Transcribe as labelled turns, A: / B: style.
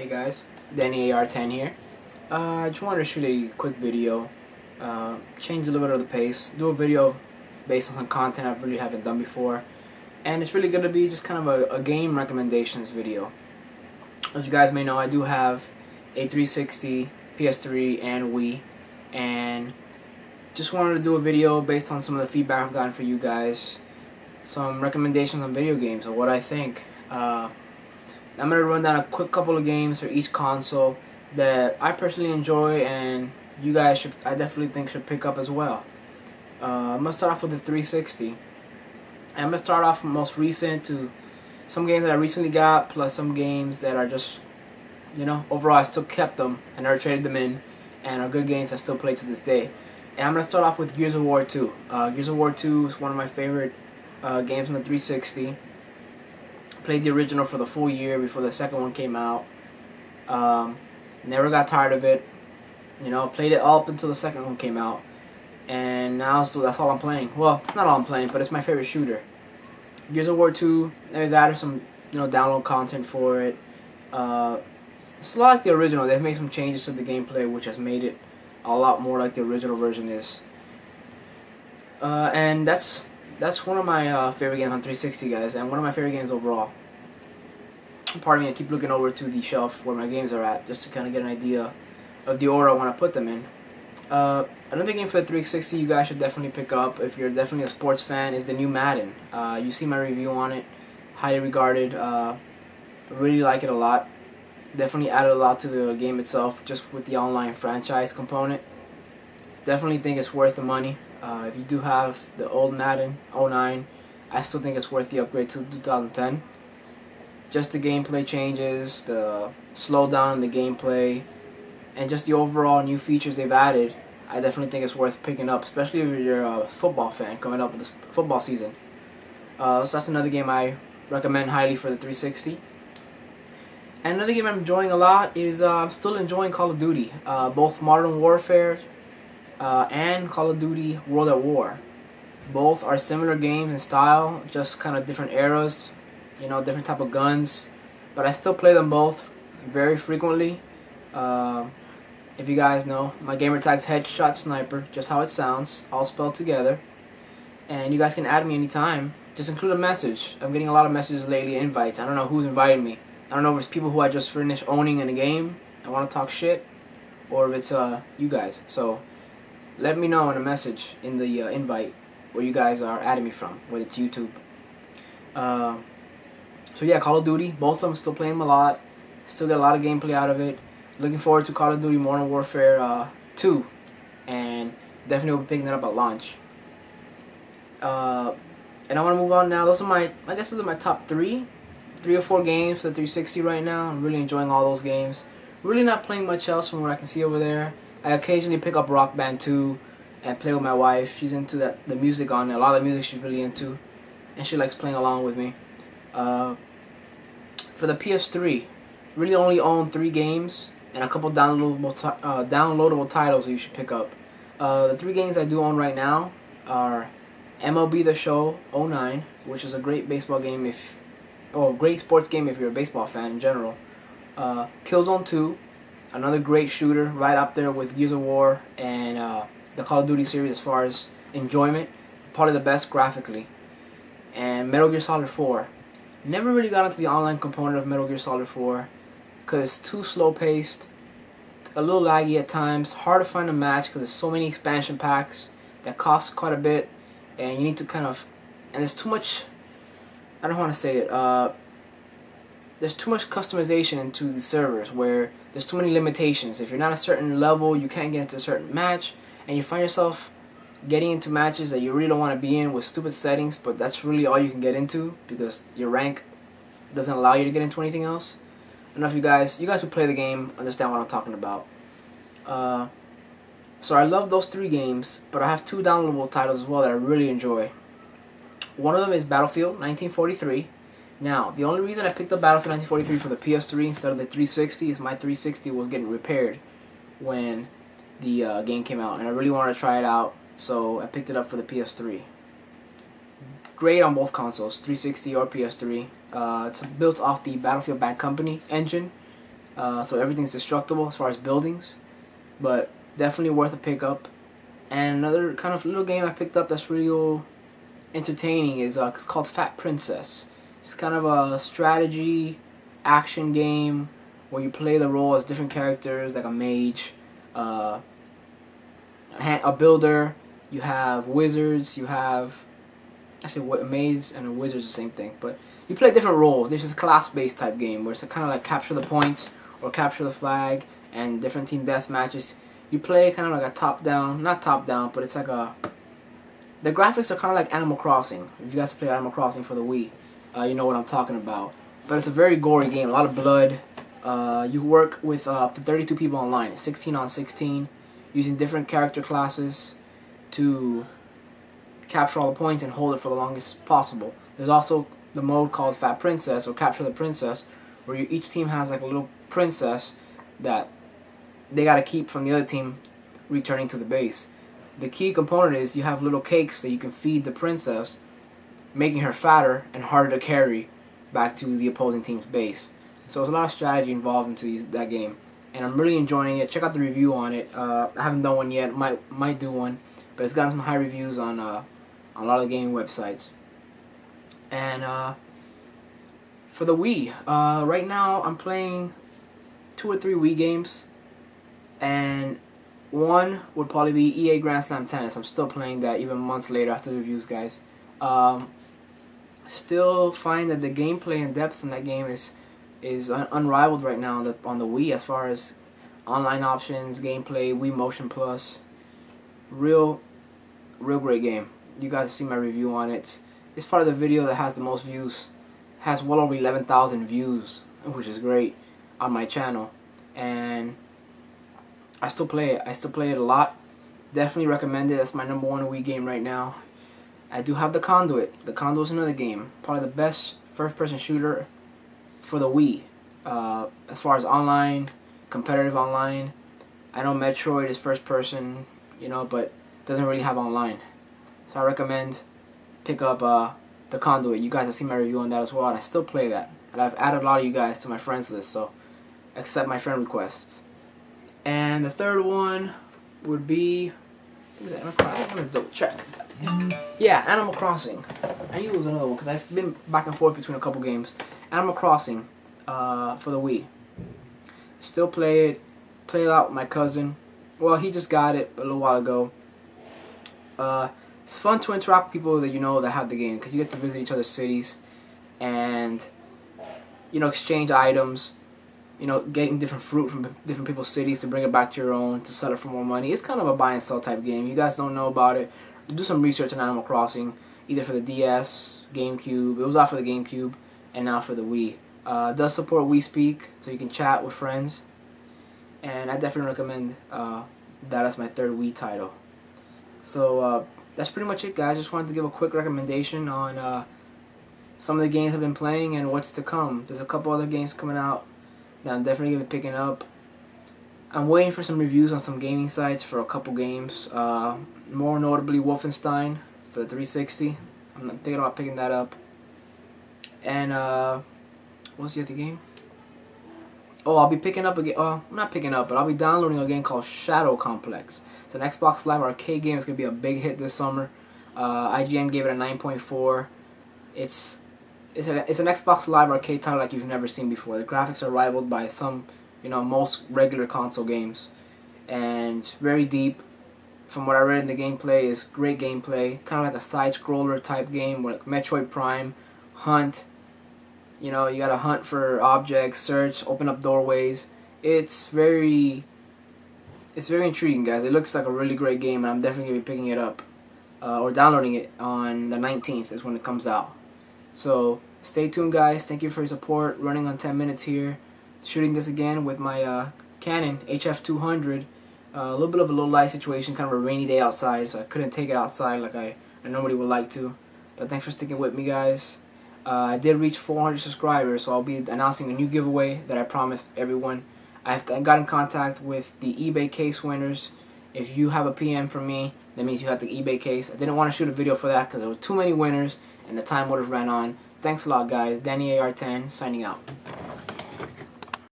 A: Hey guys, Danny AR10 here. I just wanted to shoot a quick video, change a little bit of the pace, do a video based on some content I really haven't done before, and it's really going to be just kind of a game recommendations video. As you guys may know, I do have a 360, PS3, and Wii, and just wanted to do a video based on some of the feedback I've gotten for you guys, some recommendations on video games, or what I think. I'm going to run down a quick couple of games for each console that I personally enjoy and you guys I definitely think should pick up as well. I'm going to start off with the 360. And I'm going to start off from most recent to some games that I recently got, plus some games that are just, overall I still kept them and never traded them in, and are good games I still play to this day. And I'm going to start off with Gears of War 2. Gears of War 2 is one of my favorite games on the 360. Played the original for the full year before the second one came out. Never got tired of it. Played it all up until the second one came out. And now that's all I'm playing. Well, not all I'm playing, but it's my favorite shooter. Gears of War 2, they've added some download content for it. It's a lot like the original. They've made some changes to the gameplay, which has made it a lot more like the original version is. And that's one of my favorite games on 360, guys, and one of my favorite games overall. Pardon me, I keep looking over to the shelf where my games are at, just to kind of get an idea of the order I want to put them in. Another game for the 360 you guys should definitely pick up, if you're definitely a sports fan, is the new Madden. You see my review on it, highly regarded. Really like it a lot. Definitely added a lot to the game itself, just with the online franchise component. Definitely think it's worth the money. If you do have the old Madden 09, I still think it's worth the upgrade to 2010. Just the gameplay changes, the slowdown in the gameplay, and just the overall new features they've added, I definitely think it's worth picking up, especially if you're a football fan coming up with this football season. So that's another game I recommend highly for the 360. And another game I'm enjoying a lot is I'm still enjoying Call of Duty, both Modern Warfare and Call of Duty World at War. Both are similar games in style, just kind of different eras, different type of guns, but I still play them both very frequently. If you guys know, my gamer tag's Headshot Sniper, just how it sounds, all spelled together. And you guys can add me anytime. Just include a message. I'm getting a lot of messages lately, invites. I don't know who's inviting me. I don't know if it's people who I just finished owning in a game and want to talk shit, or if it's you guys. So let me know in a message in the invite where you guys are adding me from, whether it's YouTube. So yeah, Call of Duty, both of them, still playing them a lot. Still get a lot of gameplay out of it. Looking forward to Call of Duty Modern Warfare 2, and definitely will be picking it up at launch. And I want to move on now. Those are I guess those are my top 3 or 4 games for the 360 right now. I'm really enjoying all those games. Really not playing much else from what I can see over there. I occasionally pick up Rock Band 2 and play with my wife. She's into the music on it. A lot of the music she's really into, and she likes playing along with me. For the PS3, really only own 3 games and a couple downloadable titles that you should pick up. The 3 games I do own right now are MLB The Show 09, which is a great baseball game great sports game if you're a baseball fan in general. Killzone 2, another great shooter, right up there with Gears of War and the Call of Duty series as far as enjoyment, probably the best graphically. And Metal Gear Solid 4. Never really got into the online component of Metal Gear Solid 4 because it's too slow paced, a little laggy at times, hard to find a match because there's so many expansion packs that cost quite a bit, and you need to and there's too much, I don't want to say it, there's too much customization into the servers where there's too many limitations. If you're not a certain level, you can't get into a certain match, and you find yourself getting into matches that you really don't want to be in with stupid settings, but that's really all you can get into because your rank doesn't allow you to get into anything else. I don't know if you guys who play the game understand what I'm talking about. So I love those 3 games, but I have 2 downloadable titles as well that I really enjoy. One of them is Battlefield 1943. Now, the only reason I picked up Battlefield 1943 for the PS3 instead of the 360 is my 360 was getting repaired when the game came out, and I really wanted to try it out, so I picked it up for the PS3. Great on both consoles, 360 or PS3. It's built off the Battlefield Bad Company engine, so everything's destructible as far as buildings, but definitely worth a pickup. And another kind of little game I picked up that's real entertaining is it's called Fat Princess. It's kind of a strategy action game where you play the role as different characters, like a mage, a builder. You have wizards. You have actually a mage and a wizard is the same thing, but you play different roles. This is a class-based type game where it's kind of like capture the points or capture the flag and different team death matches. You play kind of like a top-down, not top-down, but it's like a. The graphics are kind of like Animal Crossing. If you guys play Animal Crossing for the Wii, you know what I'm talking about. But it's a very gory game, a lot of blood. You work with up to 32 people online, 16 on 16, using different character classes to capture all the points and hold it for the longest possible. There's also the mode called Fat Princess or Capture the Princess, where each team has like a little princess that they gotta keep from the other team returning to the base. The key component is you have little cakes that you can feed the princess, making her fatter and harder to carry back to the opposing team's base. So there's a lot of strategy involved into that game, and I'm really enjoying it. Check out the review on it. I haven't done one yet. Might do one, but it's gotten some high reviews on a lot of gaming websites. And for the Wii, right now I'm playing 2 or 3 Wii games, and one would probably be EA Grand Slam Tennis. I'm still playing that even months later after the reviews, guys. Still find that the gameplay and depth in that game is unrivaled right now on the Wii as far as online options, gameplay, Wii Motion Plus. Real great game. You guys have seen my review on it. It's part of the video that has the most views. Has well over 11,000 views, which is great on my channel. And I still play it. I still play it a lot. Definitely recommend it. That's my #1 Wii game right now. I do have The Conduit. The Conduit is another game. Probably the best first-person shooter for the Wii. As far as online, competitive online. I know Metroid is first-person, but doesn't really have online. So I recommend pick up The Conduit. You guys have seen my review on that as well, and I still play that. And I've added a lot of you guys to my friends list, so accept my friend requests. And the third one would be, what is it? I'm gonna double check. Yeah, Animal Crossing. I knew it was another one because I've been back and forth between a couple games. Animal Crossing for the Wii. Still play it. Play it out with my cousin. Well, he just got it a little while ago. It's fun to interact with people that you know that have the game because you get to visit each other's cities and exchange items. Getting different fruit from different people's cities to bring it back to your own, to sell it for more money. It's kind of a buy and sell type game. You guys don't know about it, do some research on Animal Crossing, either for the DS, GameCube. It was out for the GameCube, and now for the Wii. It does support Wii Speak, so you can chat with friends. And I definitely recommend that as my third Wii title. So that's pretty much it, guys. Just wanted to give a quick recommendation on some of the games I've been playing and what's to come. There's a couple other games coming out that I'm definitely going to be picking up. I'm waiting for some reviews on some gaming sites for a couple games. More notably Wolfenstein for the 360. I'm thinking about picking that up. And what's the other game? Oh, I'll be picking up a game. Not picking up, but I'll be downloading a game called Shadow Complex. It's an Xbox Live Arcade game. It's going to be a big hit this summer. IGN gave it a 9.4. It's an Xbox Live Arcade title like you've never seen before. The graphics are rivaled by some, most regular console games. And it's very deep. From what I read in the gameplay, it's great gameplay. Kind of like a side-scroller type game, like Metroid Prime, hunt. You gotta hunt for objects, search, open up doorways. It's very intriguing, guys. It looks like a really great game, and I'm definitely gonna be picking it up or downloading it on the 19th is when it comes out. So stay tuned, guys. Thank you for your support. Running on 10 minutes here. Shooting this again with my Canon HF200. A little bit of a low light situation, kind of a rainy day outside, so I couldn't take it outside like I normally would like to. But thanks for sticking with me, guys. I did reach 400 subscribers, so I'll be announcing a new giveaway that I promised everyone. I got in contact with the eBay case winners. If you have a PM from me, that means you have the eBay case. I didn't want to shoot a video for that because there were too many winners and the time would have ran on. Thanks a lot, guys. Danny AR10 signing out.